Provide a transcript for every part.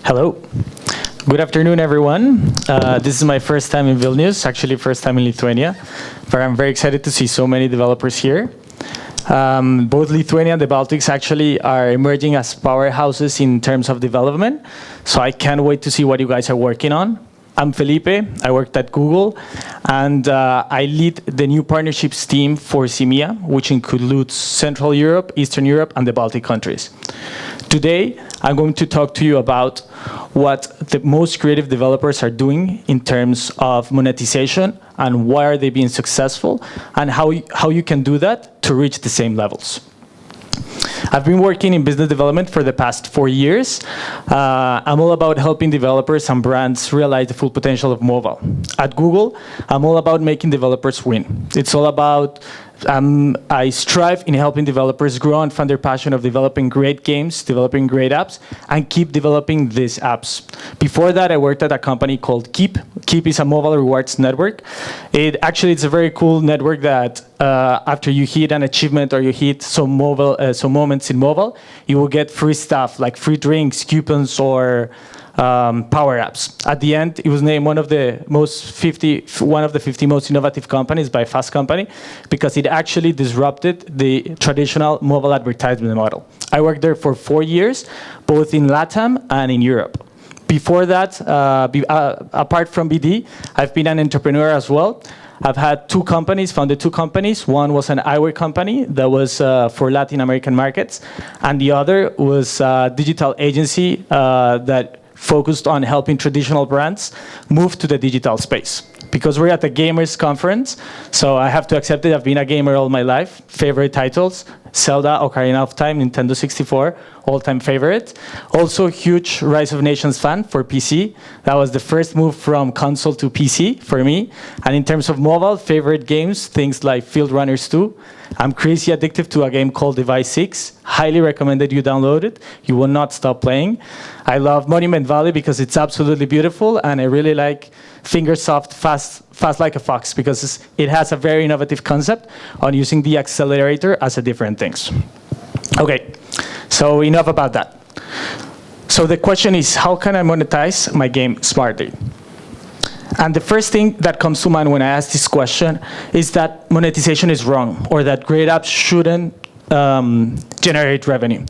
Hello. Good afternoon, everyone. This is my first time in Vilnius, actually first time in Lithuania, but I'm very excited to see so many developers here. Both Lithuania and the Baltics actually are emerging as powerhouses in terms of development, so I can't wait to see what you guys are working on. I'm Felipe, I worked at Google, and I lead the new partnerships team for CEMEA, which includes Central Europe, Eastern Europe, and the Baltic countries. Today, I'm going to talk to you about what the most creative developers are doing in terms of monetization and why are they being successful, and how you can do that to reach the same levels. I've been working in business development for the past 4 years. I'm all about helping developers and brands realize the full potential of mobile. At Google, I'm all about making developers win. It's all about I strive in helping developers grow and find their passion of developing great games, developing great apps, and keep developing these apps. Before that, I worked at a company called Keep. Keep is a mobile rewards network. It's a very cool network that after you hit an achievement or you hit some moments in mobile, you will get free stuff like free drinks, coupons, or power-ups. At the end, it was named one of the 50 most innovative companies by Fast Company because it actually disrupted the traditional mobile advertisement model. I worked there for 4 years, both in LATAM and in Europe. Before that, apart from BD, I've been an entrepreneur as well. I've had founded two companies. One was an eyewear company that was for Latin American markets, and the other was a digital agency that focused on helping traditional brands move to the digital space. Because we're at the gamers conference, so I have to accept it. I've been a gamer all my life. Favorite titles, Zelda, Ocarina of Time, Nintendo 64, all-time favorite. Also huge Rise of Nations fan for PC. That was the first move from console to PC for me. And in terms of mobile, favorite games, things like Field Runners 2. I'm crazy addicted to a game called Device 6. Highly recommended you download it. You will not stop playing. I love Monument Valley because it's absolutely beautiful, and I really like Fingersoft Fast Like a Fox because it has a very innovative concept on using the accelerator as a different things. Okay, so enough about that. So the question is, how can I monetize my game smartly? And the first thing that comes to mind when I ask this question is that monetization is wrong, or that great apps shouldn't generate revenue.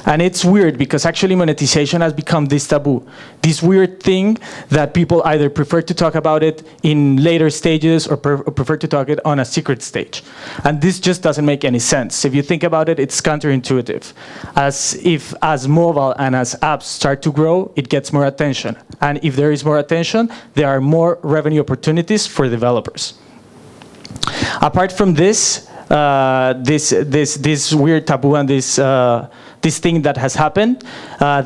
And it's weird because actually monetization has become this taboo, this weird thing that people either prefer to talk about it in later stages or prefer to talk it on a secret stage. And this just doesn't make any sense. If you think about it, it's counterintuitive. As mobile and as apps start to grow, it gets more attention. And if there is more attention, there are more revenue opportunities for developers. Apart from this weird taboo and this thing that has happened,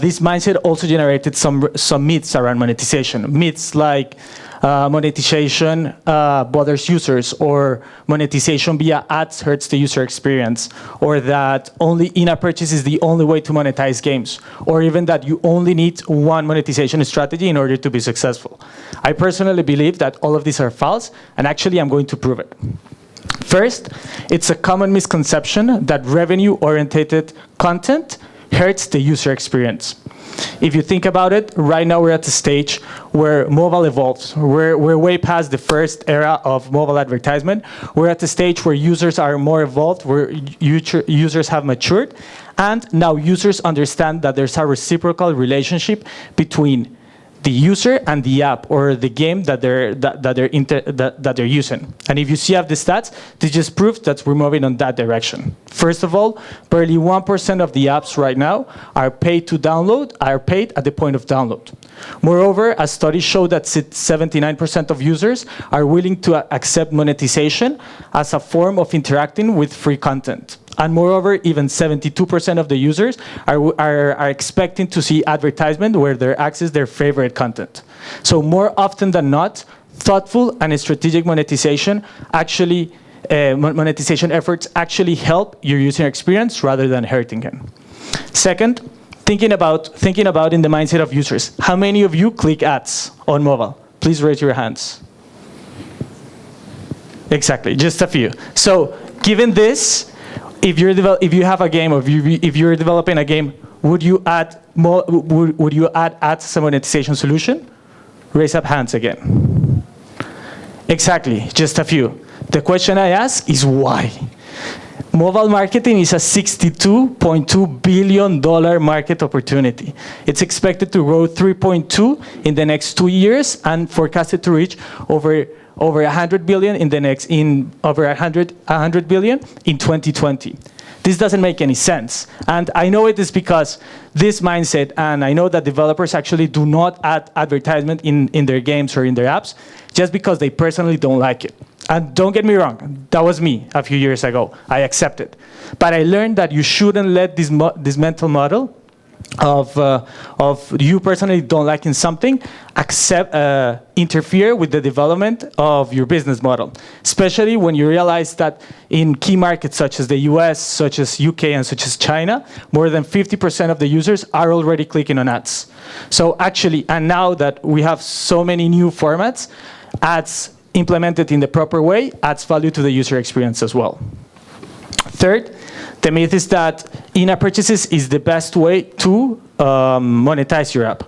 this mindset also generated some myths around monetization. Myths like monetization bothers users, or monetization via ads hurts the user experience, or that only in-app purchase is the only way to monetize games, or even that you only need one monetization strategy in order to be successful. I personally believe that all of these are false, and actually I'm going to prove it. First, it's a common misconception that revenue-oriented content hurts the user experience. If you think about it, right now we're at the stage where mobile evolves. We're way past the first era of mobile advertisement. We're at the stage where users are more evolved, where users have matured, and now users understand that there's a reciprocal relationship between the user and the app or the game that they're using. And if you see up the stats, this just proves that we're moving on that direction. First of all, barely 1% of the apps right now are paid at the point of download. Moreover, a study showed that 79% of users are willing to accept monetization as a form of interacting with free content. And moreover, even 72% of the users are expecting to see advertisement where they access their favorite content. So more often than not, thoughtful and strategic monetization efforts actually help your user experience rather than hurting it. Second, thinking about in the mindset of users. How many of you click ads on mobile? Please raise your hands. Exactly, just a few. So given this, if you have a game, or if you're developing a game, would you add ads as a monetization solution? Raise up hands again. Exactly, just a few. The question I ask is why? Mobile marketing is a $62.2 billion market opportunity. It's expected to grow 3.2 in the next 2 years and forecasted to reach over 100 billion over 100 billion in 2020. This doesn't make any sense. And I know it is because this mindset, and I know that developers actually do not add advertisement in their games or in their apps just because they personally don't like it. And don't get me wrong, that was me a few years ago. I accept it. But I learned that you shouldn't let this mental model of you personally don't liking something interfere with the development of your business model, especially when you realize that in key markets such as the US, such as UK, and such as China, more than 50% of the users are already clicking on ads. So actually, and now that we have so many new formats, ads implemented in the proper way adds value to the user experience as well. Third, the myth is that in-app purchases is the best way to monetize your app.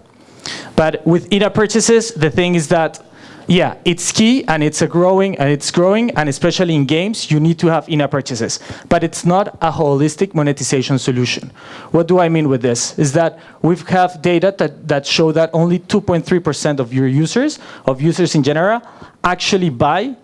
But with in-app purchases, the thing is that, yeah, it's key and it's growing, and especially in games, you need to have in-app purchases. But it's not a holistic monetization solution. What do I mean with this? Is that we have data that show that only 2.3% of your users in general, actually buy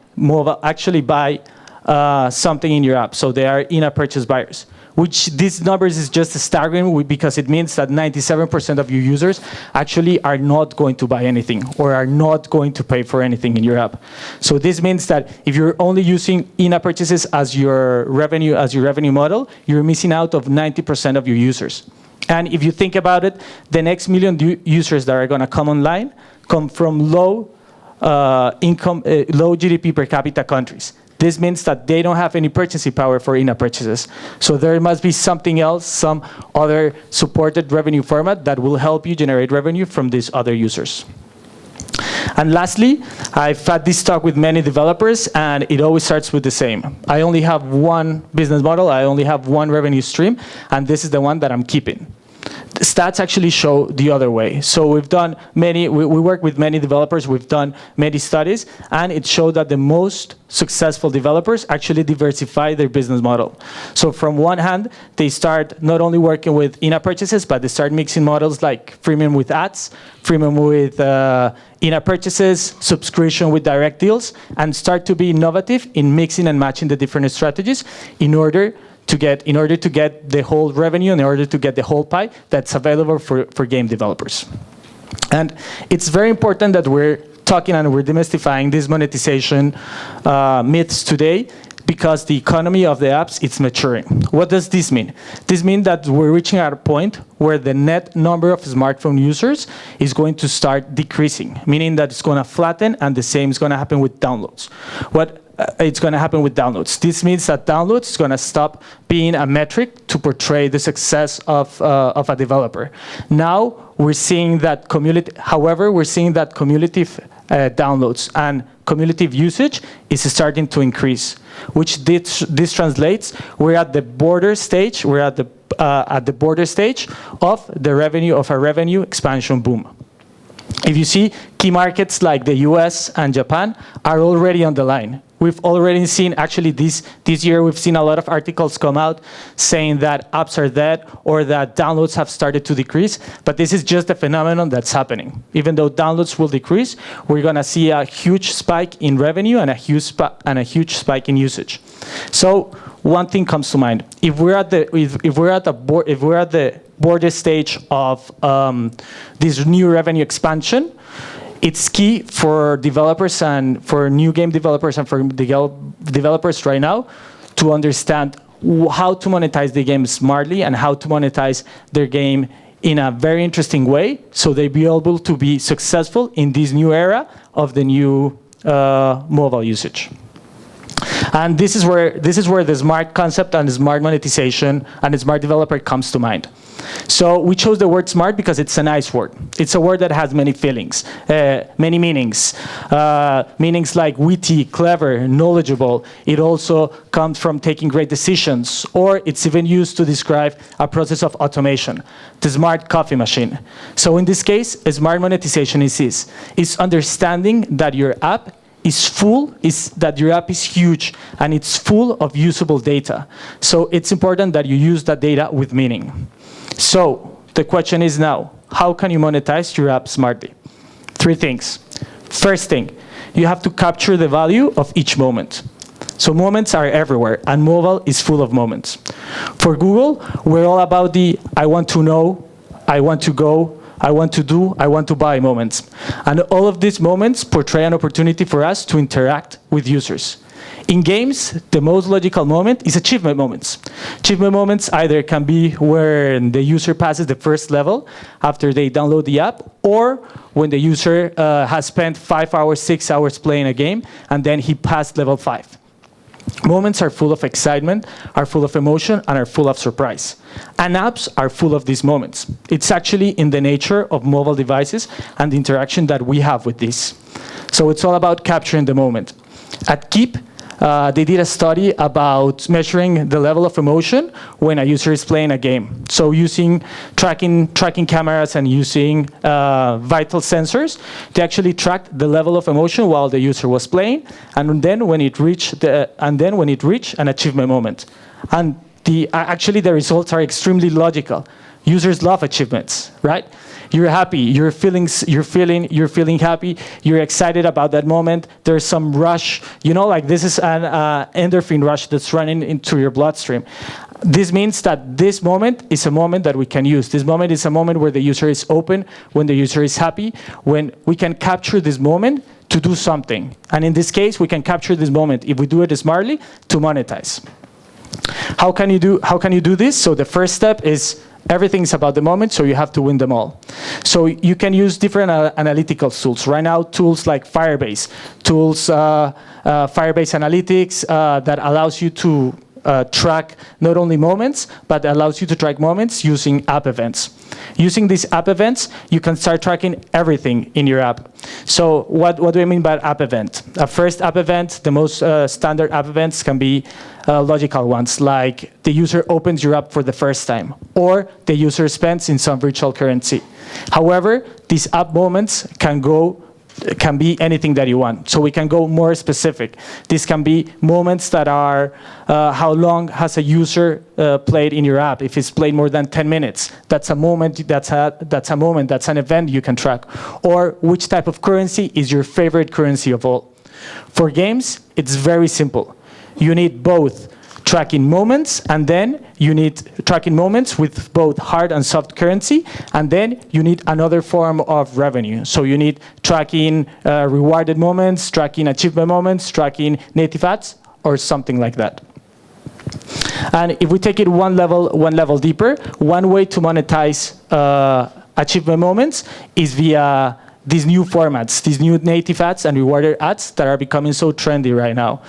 something in your app. So they are in-app purchase buyers, which these numbers is just staggering because it means that 97% of your users actually are not going to buy anything or are not going to pay for anything in your app. So this means that if you're only using in-app purchases as your revenue model, you're missing out of 90% of your users. And if you think about it, the next million users that are going to come online come from low GDP per capita countries. This means that they don't have any purchasing power for in-app purchases. So there must be something else, some other supported revenue format that will help you generate revenue from these other users. And lastly, I've had this talk with many developers, and it always starts with the same. I only have one business model, I only have one revenue stream, and this is the one that I'm keeping. The stats actually show the other way. So we work with many developers, we've done many studies, and it showed that the most successful developers actually diversify their business model. So from one hand, they start not only working with in-app purchases, but they start mixing models like freemium with ads, freemium with in-app purchases, subscription with direct deals, and start to be innovative in mixing and matching the different strategies in order to get the whole revenue, in order to get the whole pie that's available for game developers. And it's very important that we're talking and we're demystifying these monetization myths today, because the economy of the apps, it's maturing. What does this mean? This means that we're reaching at a point where the net number of smartphone users is going to start decreasing, meaning that it's going to flatten, and the same is going to happen with downloads. It's going to happen with downloads. This means that downloads is going to stop being a metric to portray the success of a developer. Now we're seeing that we're seeing that cumulative downloads and cumulative usage is starting to increase, which this translates. We're at the border stage. We're at the border stage of the revenue expansion boom. If you see, key markets like the US and Japan are already on the line. We've already seen, actually this year, we've seen a lot of articles come out saying that apps are dead or that downloads have started to decrease, but this is just a phenomenon that's happening. Even though downloads will decrease, we're gonna see a huge spike in revenue and a huge spike in usage. So one thing comes to mind: if we're at the border stage of this new revenue expansion, it's key for developers and for new game developers and for developers right now to understand how to monetize the game smartly and how to monetize their game in a very interesting way, so they be able to be successful in this new era of the new mobile usage. And this is where the smart concept and the smart monetization and the smart developer comes to mind. So we chose the word smart because it's a nice word. It's a word that has many feelings, many meanings. Meanings like witty, clever, knowledgeable. It also comes from taking great decisions, or it's even used to describe a process of automation, the smart coffee machine. So in this case, a smart monetization is this. It's understanding that your app that your app is huge and it's full of usable data. So it's important that you use that data with meaning. So the question is now, how can you monetize your app smartly? 3 things. First thing, you have to capture the value of each moment. So moments are everywhere, and mobile is full of moments. For Google, we're all about the I want to know, I want to go, I want to do, I want to buy moments. And all of these moments portray an opportunity for us to interact with users. In games, the most logical moment is achievement moments. Achievement moments either can be when the user passes the first level after they download the app, or when the user has spent 5 hours, 6 hours playing a game, and then he passed level 5. Moments are full of excitement, are full of emotion, and are full of surprise. And apps are full of these moments. It's actually in the nature of mobile devices and the interaction that we have with this. So it's all about capturing the moment. At Keep, they did a study about measuring the level of emotion when a user is playing a game. So using tracking cameras and using vital sensors, they actually tracked the level of emotion while the user was playing, and then when it reached an achievement moment. And actually the results are extremely logical. Users love achievements, right? You're happy, you're feeling happy, you're excited about that moment. There's some rush, like this is an endorphin rush that's running into your bloodstream. This means that this moment is a moment that we can use. This moment is a moment where the user is open, when the user is happy, when we can capture this moment to do something. And in this case, we can capture this moment, if we do it smartly, to monetize. How can you do this? So the first step is everything's about the moment, so you have to win them all. So you can use different analytical tools. Right now, tools like Firebase, Firebase Analytics that allows you to track not only moments, but allows you to track moments using app events. Using these app events, you can start tracking everything in your app. So what do I mean by app event? A first app event, the most standard app events can be logical ones, like the user opens your app for the first time, or the user spends in some virtual currency. However, these app moments can be anything that you want. So we can go more specific. This can be moments that are how long has a user played in your app. If it's played more than 10 minutes, that's a moment, that's an event you can track. Or which type of currency is your favorite currency of all. For games, it's very simple. You need both tracking moments, and then you need tracking moments with both hard and soft currency, and then you need another form of revenue. So you need tracking rewarded moments, tracking achievement moments, tracking native ads, or something like that. And if we take it one level deeper, one way to monetize achievement moments is via these new formats, these new native ads and rewarded ads that are becoming so trendy right now.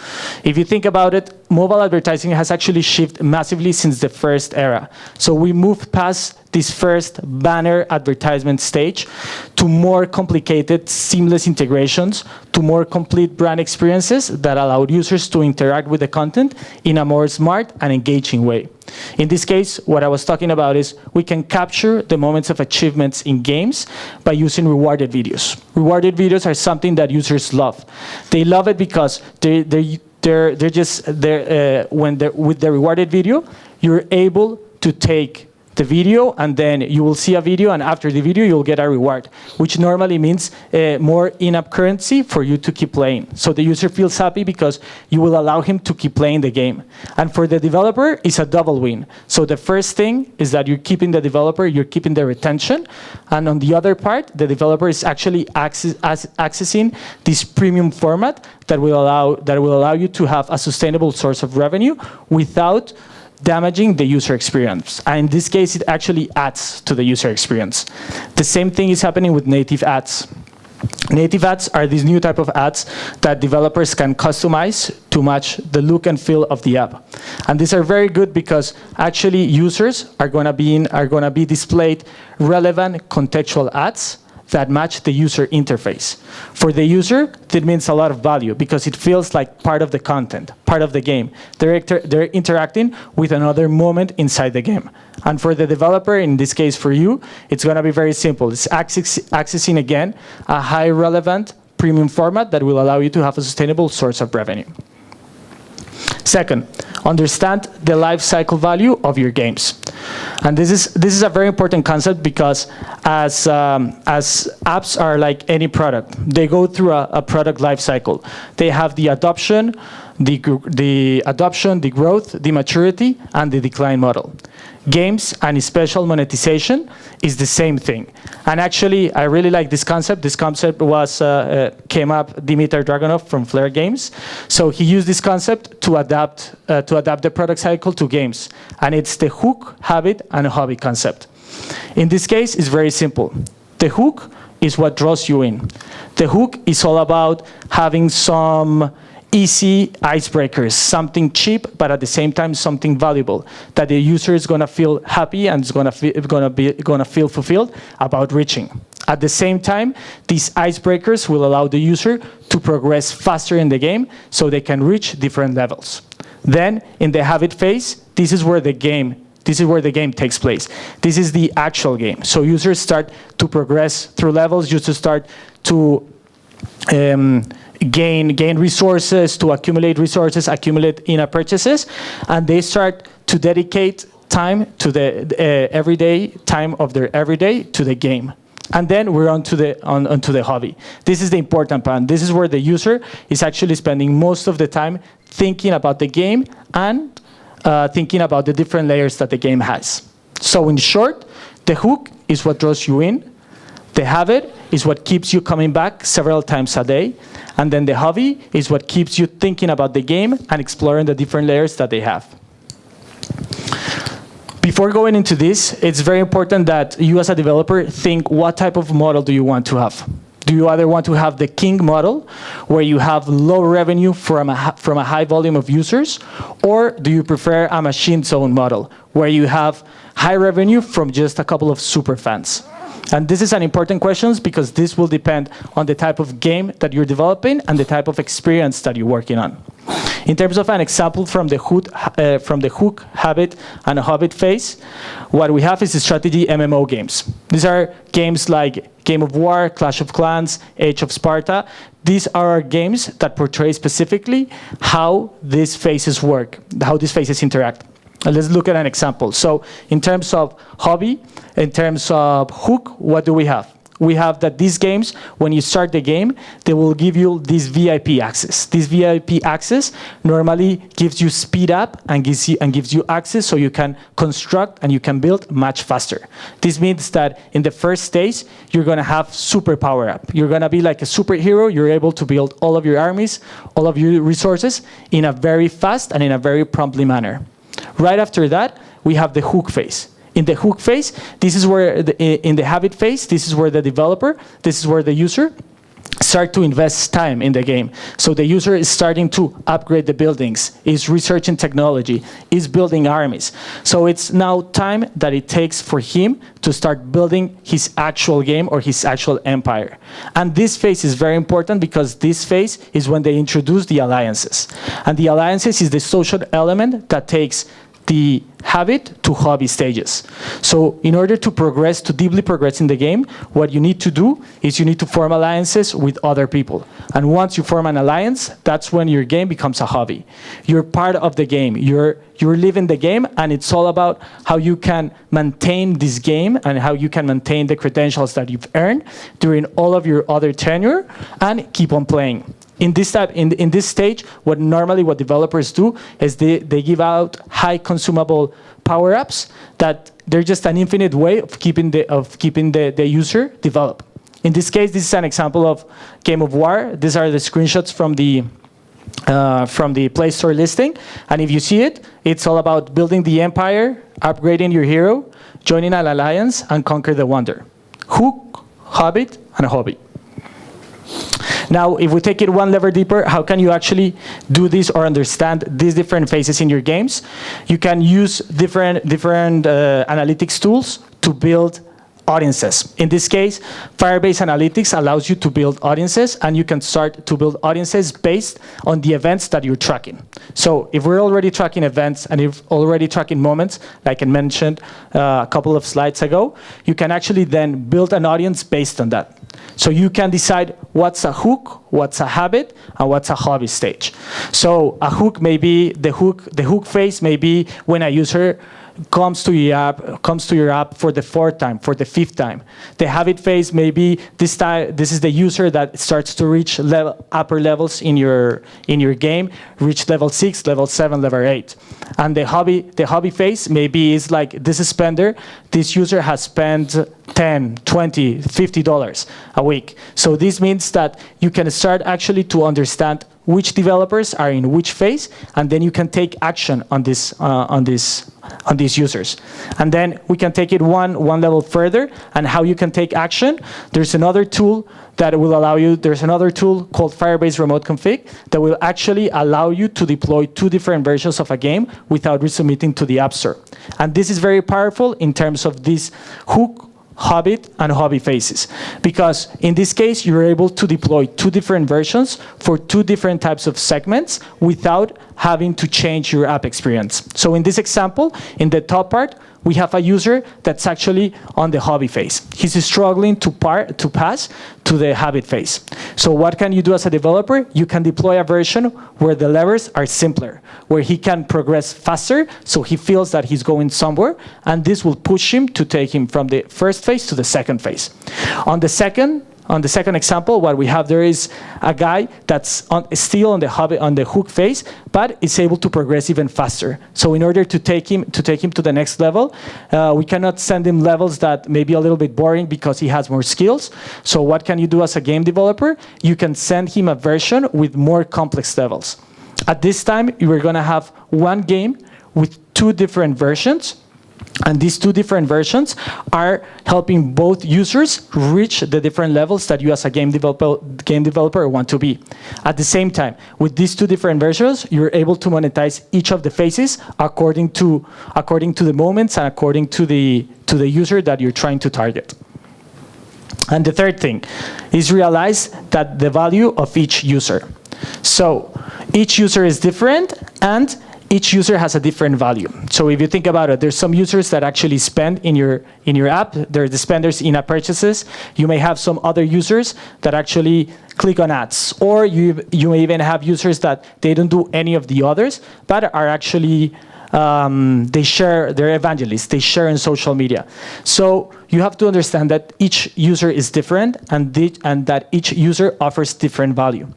If you think about it, mobile advertising has actually shifted massively since the first era. So we moved past this first banner advertisement stage to more complicated, seamless integrations, to more complete brand experiences that allow users to interact with the content in a more smart and engaging way. In this case, what I was talking about is we can capture the moments of achievements in games by using rewarded videos. Rewarded videos are something that users love. They love it because with the rewarded video, you're able to take the video, and then you will see a video, and after the video, you'll get a reward, which normally means more in-app currency for you to keep playing. So the user feels happy because you will allow him to keep playing the game. And for the developer, it's a double win. So the first thing is that you're keeping the developer, you're keeping the retention, and on the other part, the developer is actually accessing this premium format that will allow you to have a sustainable source of revenue without damaging the user experience. And in this case, it actually adds to the user experience. The same thing is happening with native ads. Native ads are these new type of ads that developers can customize to match the look and feel of the app. And these are very good because actually users are going to be displayed relevant contextual ads that match the user interface. For the user, that means a lot of value because it feels like part of the content, part of the game. They're interacting with another moment inside the game. And for the developer, in this case for you, it's going to be very simple. It's accessing, again, a high relevant premium format that will allow you to have a sustainable source of revenue. Second, understand the life cycle value of your games. And this is a very important concept because as apps are like any product, they go through a product life cycle. They have the adoption, the growth, the maturity, and the decline model. Games and special monetization is the same thing. And actually, I really like this concept. This concept came up Dimitar Dragunov from Flare Games. So he used this concept to adapt the product cycle to games. And it's the hook, habit, and hobby concept. In this case, it's very simple. The hook is what draws you in. The hook is all about having some easy icebreakers, something cheap, but at the same time something valuable that the user is going to feel happy and is going to feel fulfilled about reaching. At the same time, these icebreakers will allow the user to progress faster in the game so they can reach different levels. Then, in the habit phase, this is where the game takes place. This is the actual game. So users start to progress through levels, users start to gain resources, to accumulate resources, accumulate in-app purchases, and they start to dedicate time to the everyday time of their everyday to the game. And then we're onto the hobby. This is the important part. This is where the user is actually spending most of the time thinking about the game and thinking about the different layers that the game has. So in short, the hook is what draws you in. The habit is what keeps you coming back several times a day. And then the hobby is what keeps you thinking about the game and exploring the different layers that they have. Before going into this, it's very important that you as a developer think what type of model do you want to have. Do you either want to have the king model, where you have low revenue from a high volume of users, or do you prefer a machine zone model, where you have high revenue from just a couple of super fans? And this is an important question because this will depend on the type of game that you're developing and the type of experience that you're working on. In terms of an example from the hook, habit, and hobby phase, what we have is the strategy MMO games. These are games like Game of War, Clash of Clans, Age of Sparta. These are games that portray specifically how these phases work, how these phases interact. Let's look at an example. So in terms of hobby, in terms of hook, what do we have? We have that these games, when you start the game, they will give you this VIP access. This VIP access normally gives you speed up and gives you access so you can construct and you can build much faster. This means that in the first stage, you're going to have super power up. You're going to be like a superhero. You're able to build all of your armies, all of your resources in a very fast and in a very promptly manner. Right after that, we have the hook phase. In the hook phase, this is where, in the habit phase, this is where the developer, this is where the user start to invest time in the game. So the user is starting to upgrade the buildings, is researching technology, is building armies. So it's now time that it takes for him to start building his actual game or his actual empire. And this phase is very important because this phase is when they introduce the alliances. And the alliances is the social element that takes the habit to hobby stages. So in order to progress, to deeply progress in the game, what you need to do is you need to form alliances with other people. And once you form an alliance, that's when your game becomes a hobby. You're part of the game. You're living the game, and it's all about how you can maintain this game and how you can maintain the credentials that you've earned during all of your other tenure and keep on playing. In this stage, what developers do is they give out high consumable power-ups that they're just an infinite way of keeping the user develop. In this case, this is an example of Game of War. These are the screenshots from the Play Store listing. And if you see it, it's all about building the empire, upgrading your hero, joining an alliance, and conquer the wonder. Hook, habit, and hobby. Now, if we take it one level deeper, how can you actually do this or understand these different phases in your games? You can use different analytics tools to build audiences. In this case, Firebase Analytics allows you to build audiences, and you can start to build audiences based on the events that you're tracking. So if we're already tracking events and if already tracking moments, like I mentioned a couple of slides ago, you can actually then build an audience based on that. So you can decide what's a hook, what's a habit, and what's a hobby stage. So a hook may be the hook phase may be when a user comes to your app for the 4th time, for the 5th time. The habit phase may be this is the user that starts to reach upper levels in your game, reach level 6, level 7, level 8. And the hobby phase maybe is like this spender. This user has spent $10, $20, $50 a week. So this means that you can start actually to understand which developers are in which phase, and then you can take action on these users. And then we can take it one level further, and how you can take action. There's another tool that will allow you, there's another tool called Firebase Remote Config that will actually allow you to deploy 2 different versions of a game without resubmitting to the App Store. And this is very powerful in terms of this hook, habit, and hobby phases. Because in this case, you're able to deploy 2 different versions for 2 different types of segments without having to change your app experience. So in this example, in the top part, we have a user that's actually on the hobby phase. He's struggling to pass to the habit phase. So what can you do as a developer? You can deploy a version where the levers are simpler, where he can progress faster, so he feels that he's going somewhere, and this will push him to take him from the first phase to the second phase. On the second example, what we have there is a guy that's still on the hook phase, but is able to progress even faster. So in order to take him to the next level, we cannot send him levels that may be a little bit boring because he has more skills. So what can you do as a game developer? You can send him a version with more complex levels. At this time, we're going to have one game with 2 different versions. And these 2 different versions are helping both users reach the different levels that you as a game developer want to be. At the same time, with these 2 different versions, you're able to monetize each of the phases according to the moments and according to the user that you're trying to target. And the third thing is realize that the value of each user. So each user is different, and each user has a different value. So if you think about it, there's some users that actually spend in your app. They're the spenders in app purchases. You may have some other users that actually click on ads, or you may even have users that they don't do any of the others, but are actually they're evangelists. They share in social media. So you have to understand that each user is different, and that each user offers different value.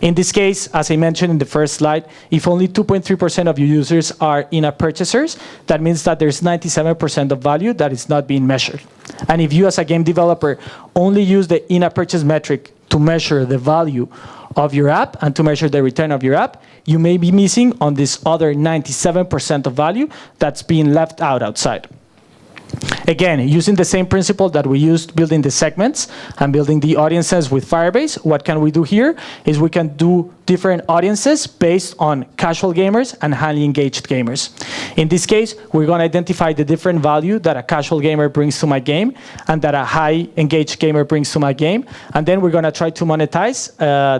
In this case, as I mentioned in the first slide, if only 2.3% of your users are in-app purchasers, that means that there's 97% of value that is not being measured. And if you as a game developer only use the in-app purchase metric to measure the value of your app and to measure the return of your app, you may be missing on this other 97% of value that's being left outside. Again, using the same principle that we used building the segments and building the audiences with Firebase, what can we do here is we can do different audiences based on casual gamers and highly engaged gamers. In this case, we're going to identify the different value that a casual gamer brings to my game and that a high engaged gamer brings to my game, and then we're going to try to monetize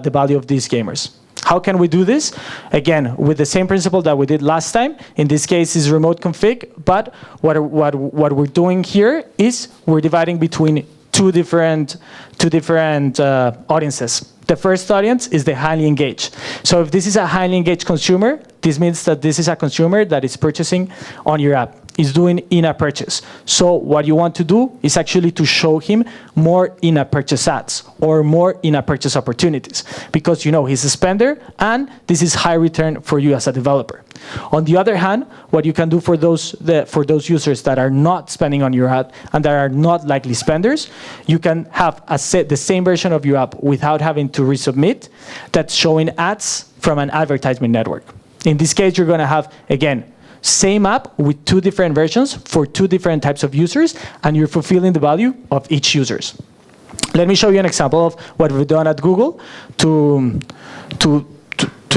the value of these gamers. How can we do this? Again, with the same principle that we did last time. In this case, is remote config, but what we're doing here is we're dividing between two different audiences. The first audience is the highly engaged. So if this is a highly engaged consumer, this means that this is a consumer that is purchasing on your app, is doing in-app purchase. So what you want to do is actually to show him more in-app purchase ads or more in-app purchase opportunities, because you know he's a spender and this is high return for you as a developer. On the other hand, what you can do for those users that are not spending on your app and that are not likely spenders, you can have the same version of your app without having to resubmit that's showing ads from an advertisement network. In this case, you're going to have, again, same app with two different versions for two different types of users, and you're fulfilling the value of each users. Let me show you an example of what we've done at Google to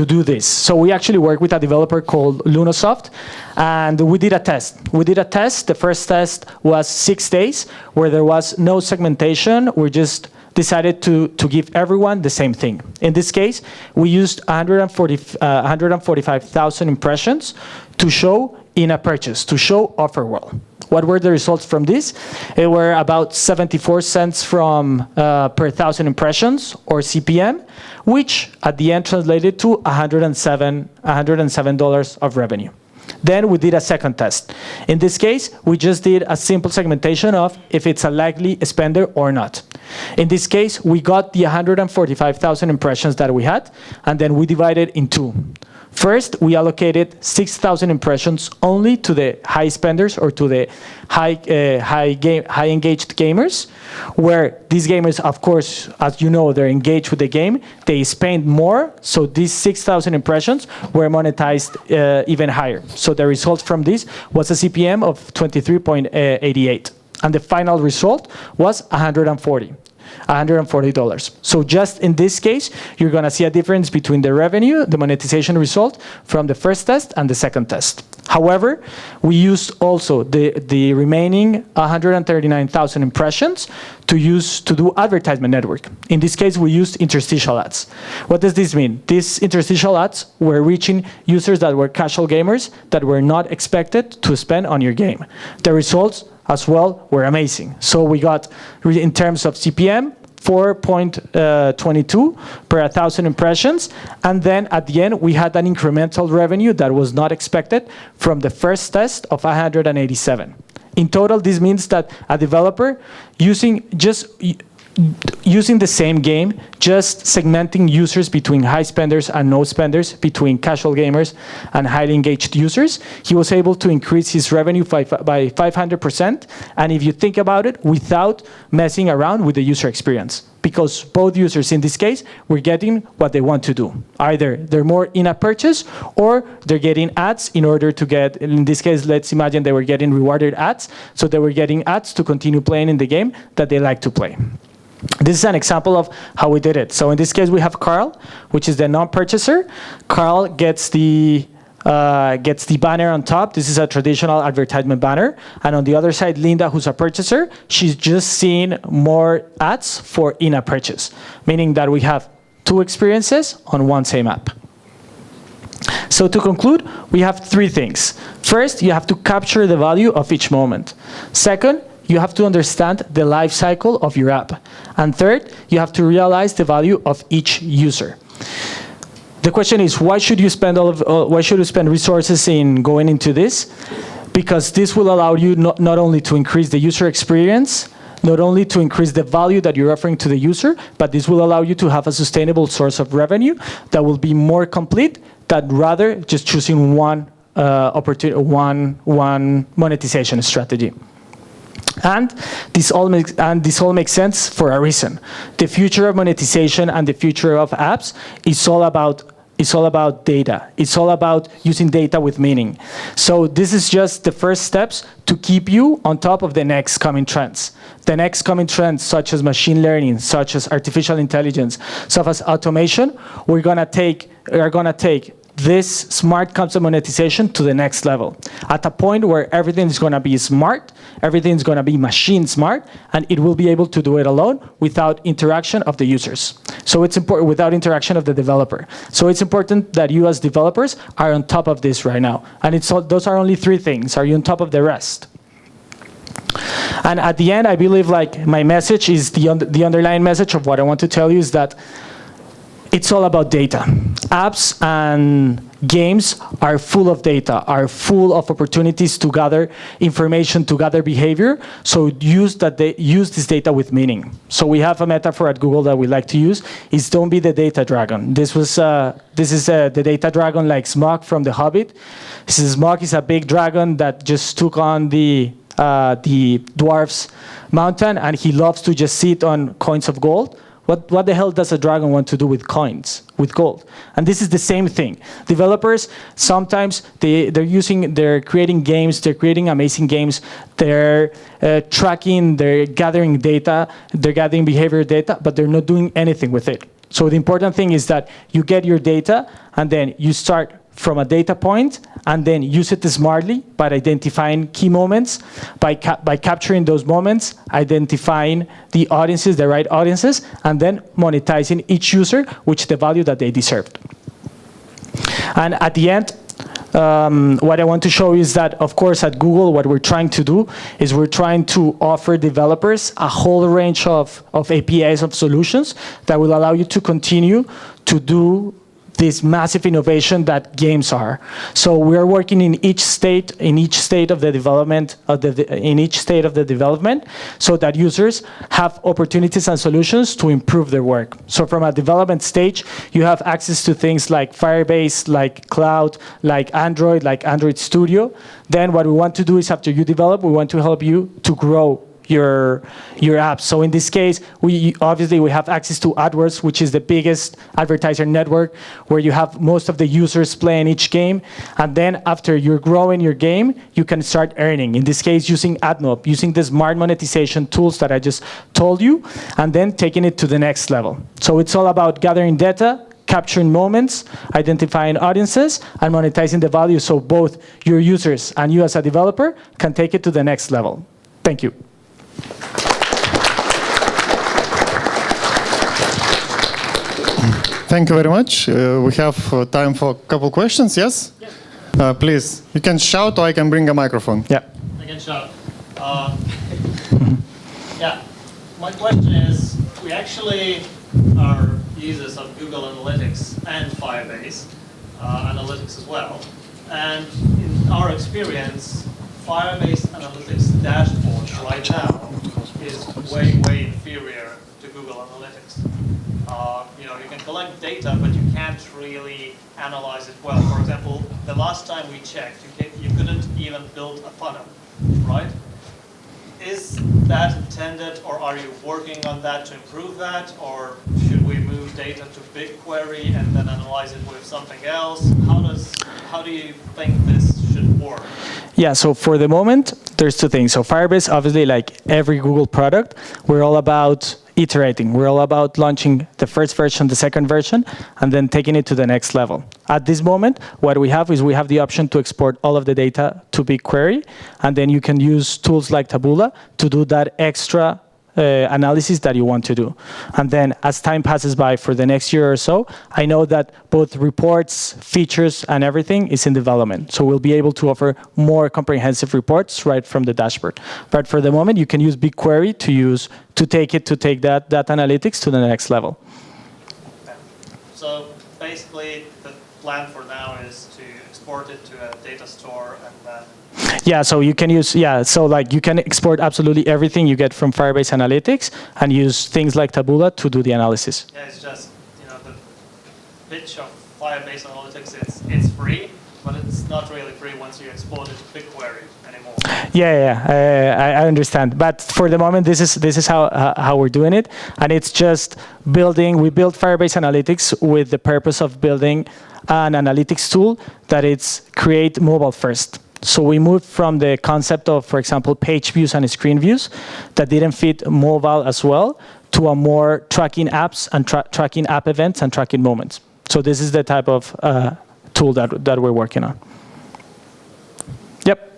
do this. So we actually work with a developer called Lunosoft, and we did a test. The first test was 6 days, where there was no segmentation. We just decided to give everyone the same thing. In this case, we used 145,000 impressions to show in a purchase, to show offer well. What were the results from this? It were about 74 cents from per 1,000 impressions, or CPM, which at the end translated to $107 of revenue. Then we did a second test. In this case, we just did a simple segmentation of if it's a likely spender or not. In this case, we got the 145,000 impressions that we had, and then we divided in two. First, we allocated 6,000 impressions only to the high spenders, or to the high engaged gamers, where these gamers, of course, as you know, they're engaged with the game, they spend more, so these 6,000 impressions were monetized even higher. So the result from this was a CPM of 23.88, and the final result was $140. So just in this case, you're going to see a difference between the revenue, the monetization result from the first test and the second test. However, we used also the remaining 139,000 impressions to do advertisement network. In this case, we used interstitial ads. What does this mean? These interstitial ads were reaching users that were casual gamers that were not expected to spend on your game. The results as well were amazing. So we got, in terms of CPM, 4.22 per 1,000 impressions, and then at the end we had an incremental revenue that was not expected from the first test of 187. In total, this means that a developer using the same game, just segmenting users between high spenders and no spenders, between casual gamers and highly engaged users, he was able to increase his revenue by 500%. And if you think about it, without messing around with the user experience, because both users in this case were getting what they want to do. Either they're more in-app purchase, or they're getting ads in order to get, in this case, let's imagine they were getting rewarded ads, so they were getting ads to continue playing in the game that they like to play. This is an example of how we did it. So in this case, we have Carl, which is the non-purchaser. Carl gets the banner on top. This is a traditional advertisement banner. And on the other side, Linda, who's a purchaser, she's just seeing more ads for in-app purchase, meaning that we have two experiences on one same app. So to conclude, we have three things. First, you have to capture the value of each moment. Second, you have to understand the life cycle of your app. And third, you have to realize the value of each user. The question is, why should you spend resources in going into this? Because this will allow you not only to increase the user experience, not only to increase the value that you're offering to the user, but this will allow you to have a sustainable source of revenue that will be more complete than rather just choosing one monetization strategy. And this all makes sense for a reason. The future of monetization and the future of apps is all about data. It's all about using data with meaning. So this is just the first steps to keep you on top of the next coming trends. The next coming trends, such as machine learning, such as artificial intelligence, such as automation, are gonna take this smart concept monetization to the next level, at a point where everything is going to be smart, everything is going to be machine smart, and it will be able to do it alone without interaction of the users. So it's important, without interaction of the developer. So it's important that you as developers are on top of this right now. And those are only three things. Are you on top of the rest? And at the end, I believe like my message is the underlying message of what I want to tell you is that it's all about data. Apps and games are full of data, are full of opportunities to gather information, to gather behavior. So use this data with meaning. So we have a metaphor at Google that we like to use, is don't be the data dragon. This is the data dragon like Smaug from The Hobbit. Smaug is a big dragon that just took on the dwarf's mountain, and he loves to just sit on coins of gold. What the hell does a dragon want to do with coins, with gold? And this is the same thing. Developers, sometimes they're creating games, they're creating amazing games, they're tracking, they're gathering data, they're gathering behavior data, but they're not doing anything with it. So the important thing is that you get your data, and then you start from a data point, and then use it smartly by identifying key moments, by capturing those moments, identifying the audiences, the right audiences, and then monetizing each user with the value that they deserved. And at the end, what I want to show is that, of course, at Google, what we're trying to do is we're trying to offer developers a whole range of APIs, of solutions that will allow you to continue to do this massive innovation that games are. So we are working in each state of the development, so that users have opportunities and solutions to improve their work. So from a development stage, you have access to things like Firebase, like Cloud, like Android Studio. Then what we want to do is, after you develop, we want to help you to grow your app. So in this case, we have access to AdWords, which is the biggest advertiser network, where you have most of the users playing each game. And then after you're growing your game, you can start earning. In this case, using AdMob, using the Smart Monetization tools that I just told you, and then taking it to the next level. So it's all about gathering data, capturing moments, identifying audiences, and monetizing the value, so both your users and you as a developer can take it to the next level. Thank you. Thank you very much. We have time for a couple questions. Yes? Yes. Please, you can shout, or I can bring a microphone. Yeah. I can shout. Yeah. My question is, we actually are users of Google Analytics and Firebase Analytics as well. And in our experience, Firebase Analytics dashboard right now is way inferior to Google Analytics. You can collect data, but you can't really analyze it well. For example, the last time we checked, you couldn't even build a funnel, right? Is that intended, or are you working on that to improve that, or should we move data to BigQuery and then analyze it with something else? How do you think this should work? Yeah, so for the moment, there's two things. So Firebase, obviously, like every Google product, we're all about iterating. We're all about launching the first version, the second version, and then taking it to the next level. At this moment, what we have is we have the option to export all of the data to BigQuery, and then you can use tools like Taboola to do that extra analysis that you want to do. And then as time passes by for the next year or so, I know that both reports, features, and everything is in development. So we'll be able to offer more comprehensive reports right from the dashboard. But for the moment, you can use BigQuery to take that analytics to the next level. Okay. So basically, the plan for now is to export it to a data store and then. Yeah, so you can use, so like you can export absolutely everything you get from Firebase Analytics and use things like Taboola to do the analysis. Yeah, it's just, the pitch of Firebase Analytics, it's free, but it's not really free once you export it to BigQuery anymore. I understand. But for the moment, this is how we're doing it. And it's just we built Firebase Analytics with the purpose of building an analytics tool that it's create mobile first. So we moved from the concept of, for example, page views and screen views that didn't fit mobile as well, to a more tracking apps and tracking app events and tracking moments. So this is the type of tool that we're working on. Yep.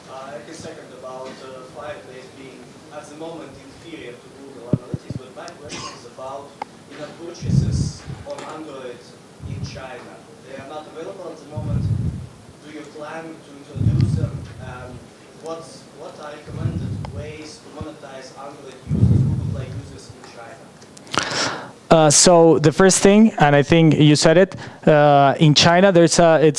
I can second about Firebase being, at the moment, inferior to Google Analytics, but my question is about purchases on Android in China. They are not available at the moment. Do you plan to introduce them? What are recommended ways to monetize Android users, Google Play users in China? So the first thing, and I think you said it, in China it's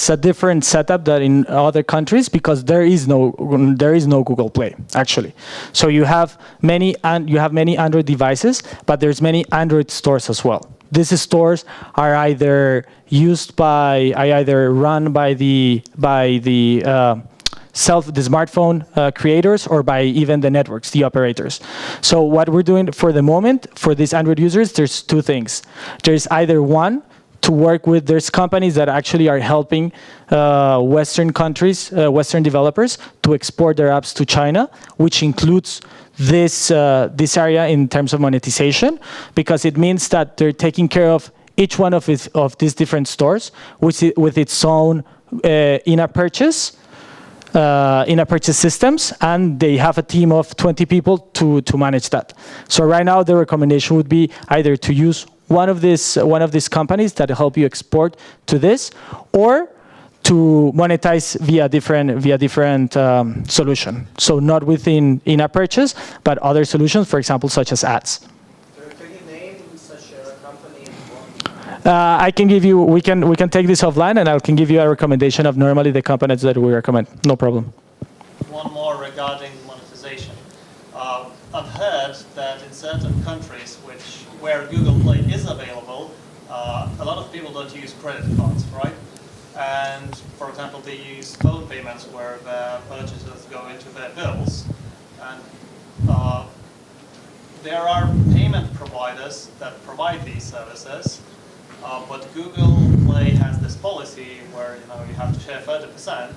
a different setup than in other countries because there is no Google Play actually. So you have many Android devices, but there's many Android stores as well. These stores are either run by the the smartphone creators or by even the networks, the operators. So what we're doing for the moment for these Android users, there's two things. There's either one, to work with, there's companies that actually are helping Western countries, Western developers to export their apps to China, which includes this area in terms of monetization, because it means that they're taking care of each one of these different stores with its own in-app purchase systems, and they have a team of 20 people to manage that. So right now, the recommendation would be either to use one of these companies that help you export to this, or to monetize via different solution. So not within in-app purchase, but other solutions, for example, such as ads. Can you name such a company? I can give you. We can take this offline, and I can give you a recommendation of normally the companies that we recommend. No problem. One more regarding monetization. I've heard that in certain countries where Google Play is available, a lot of people don't use credit cards, right? And for example, they use phone payments where the purchases go into their bills. And there are payment providers that provide these services, but Google Play has this policy where you have to share 30%.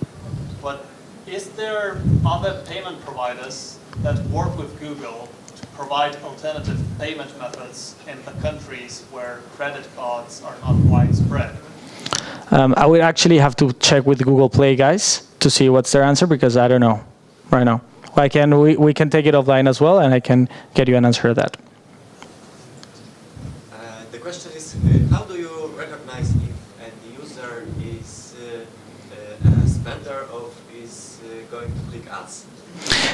But is there other payment providers that work with Google to provide alternative payment methods in the countries where credit cards are not widespread? I would actually have to check with the Google Play guys to see what's their answer, because I don't know right now. We can take it offline as well, and I can get you an answer to that. The question is, how do you recognize if a user is a spender or is going to click ads?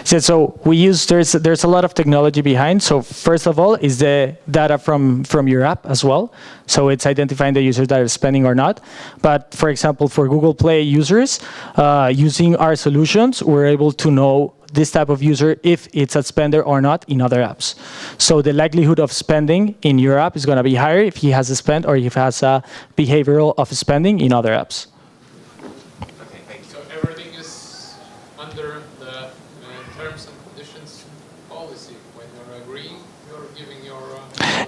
So we use, there's a lot of technology behind. So first of all is the data from your app as well. So it's identifying the users that are spending or not. But for example, for Google Play users, using our solutions, we're able to know this type of user if it's a spender or not in other apps. So the likelihood of spending in your app is going to be higher if he has a spend or if he has a behavioral of spending in other apps. Okay, thank you. So everything is under the terms and conditions policy. When you're agreeing, you're giving your...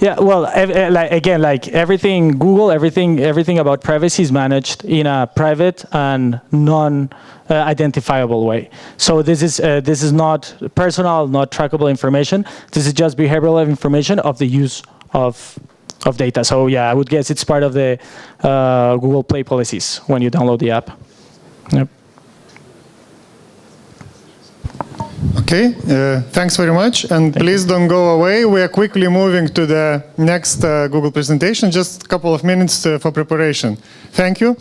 Yeah, well, like everything, Google, everything about privacy is managed in a private and non-identifiable way. So this is not personal, not trackable information. This is just behavioral information of the use of data. So yeah, I would guess it's part of the Google Play policies when you download the app. Yep. Okay, thanks very much. And please don't go away. We are quickly moving to the next Google presentation. Just a couple of minutes for preparation. Thank you.